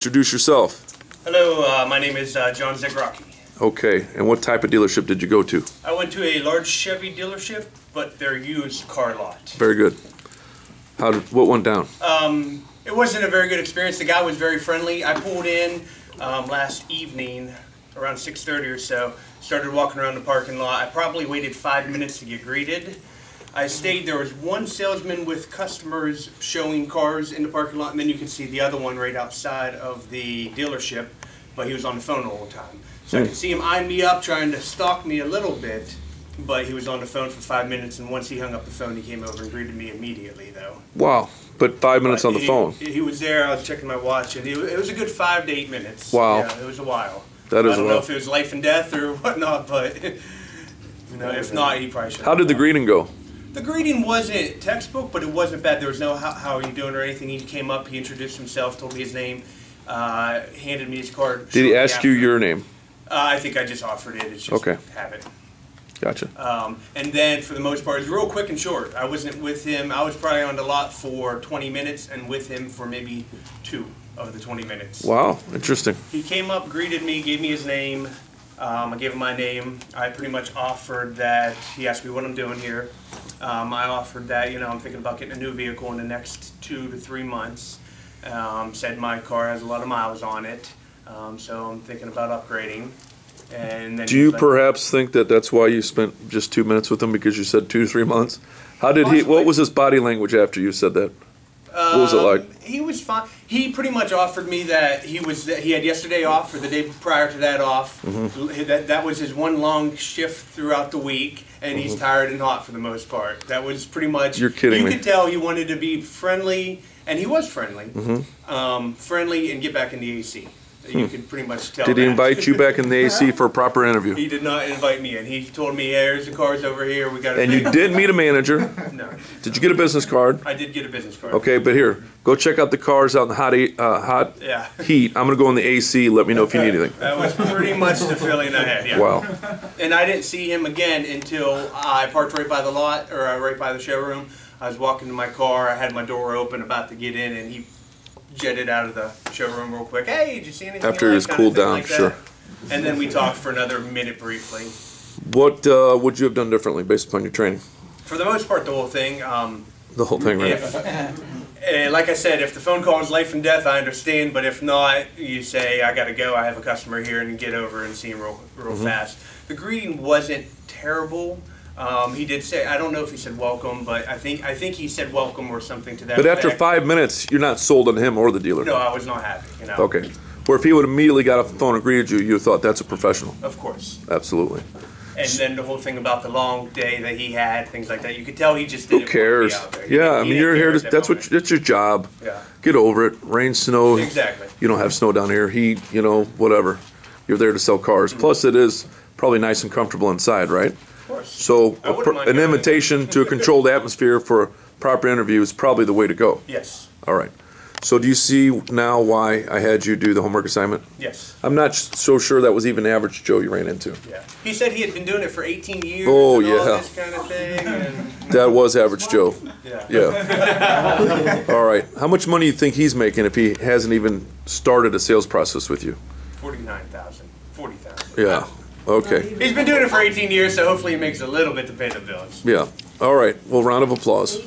Introduce yourself. Hello, my name is John Zegrocki. Okay, and what type of dealership did you go to? I went to a large Chevy dealership, but their used car lot. Very good. What went down? It wasn't a very good experience. The guy was very friendly. I pulled in last evening around 6:30 or so, started walking around the parking lot. I probably waited 5 minutes to get greeted. I stayed, there was one salesman with customers showing cars in the parking lot, and then you could see the other one right outside of the dealership, but he was on the phone the whole time. So I could see him eyeing me up, trying to stalk me a little bit, but he was on the phone for 5 minutes, and once he hung up the phone, he came over and greeted me immediately, though. Wow, but 5 minutes on the phone. He was there, I was checking my watch, and it was a good 5 to 8 minutes. Wow. Yeah, it was a while. That is I don't know if it was life and death or whatnot, but if not, he probably should. How did the greeting go? The greeting wasn't textbook, but it wasn't bad. There was no how are you doing or anything. He came up, he introduced himself, told me his name, handed me his card. Did he ask you your name? I think I just offered it. It's just habit. Gotcha. And then for the most part, it was real quick and short. I wasn't with him. I was probably on the lot for 20 minutes and with him for maybe 2 of the 20 minutes. Wow, interesting. He came up, greeted me, gave me his name. I gave him my name. I pretty much offered that, he asked me what I'm doing here. I offered that, I'm thinking about getting a new vehicle in the next 2 to 3 months. Said my car has a lot of miles on it, so I'm thinking about upgrading. And then do you perhaps think that that's why you spent just 2 minutes with him, because you said 2 to 3 months? How did he, what was his body language after you said that? What was it like? He was fine. He pretty much offered me that he had yesterday off, or the day prior to that off. That was his one long shift throughout the week, and he's tired and hot for the most part. That was pretty much. You're kidding me. You could tell he wanted to be friendly, and he was friendly. Friendly and get back in the AC. You could pretty much tell. Did he invite you back in the AC for a proper interview? He did not invite me in. He told me, "Hey, here's the cars over here. We got." And you did meet a manager. No. Did you get a business card? I did get a business card. Okay, but here, go check out the cars out in the hot heat. I'm gonna go in the AC. Let me know if you need anything. That was pretty much the feeling I had. Yeah. Wow. And I didn't see him again until I parked right by the lot, or right by the showroom. I was walking to my car. I had my door open, about to get in, and he jetted out of the showroom real quick. Hey, did you see anything? After he was cooled down, like sure. And then we talked for another minute briefly. What would you have done differently based upon your training? For the most part, the whole thing. The whole thing, right? And like I said, if the phone call is life and death, I understand. But if not, you say, I got to go. I have a customer here, and get over and see him real fast. The greeting wasn't terrible. He did say, I don't know if he said welcome, but I think he said welcome or something to that But effect. after 5 minutes, you're not sold on him or the dealer. No, I was not happy. Okay. Where if he would immediately got off the phone and greeted you, you thought that's a professional. Of course. Absolutely. And then the whole thing about the long day that he had, things like that, you could tell he just didn't Who cares? want to be out there. Yeah, I mean, you're here to, that's your job. Yeah. Get over it. Rain, snow. Exactly. You don't have snow down here. Heat, whatever. You're there to sell cars. Plus, it is probably nice and comfortable inside, right? Of course. So an invitation to a controlled atmosphere for a proper interview is probably the way to go. Yes. All right. So do you see now why I had you do the homework assignment? Yes. I'm not so sure that was even average Joe you ran into. Yeah. He said he had been doing it for 18 years. Oh, and yeah. all this kind of thing. And That was average Joe. yeah. Yeah. All right. How much money do you think he's making if he hasn't even started a sales process with you? 49,000. 40,000. Yeah. Okay. He's been doing it for 18 years, so hopefully he makes a little bit to pay the bills. Yeah. All right. Well, round of applause.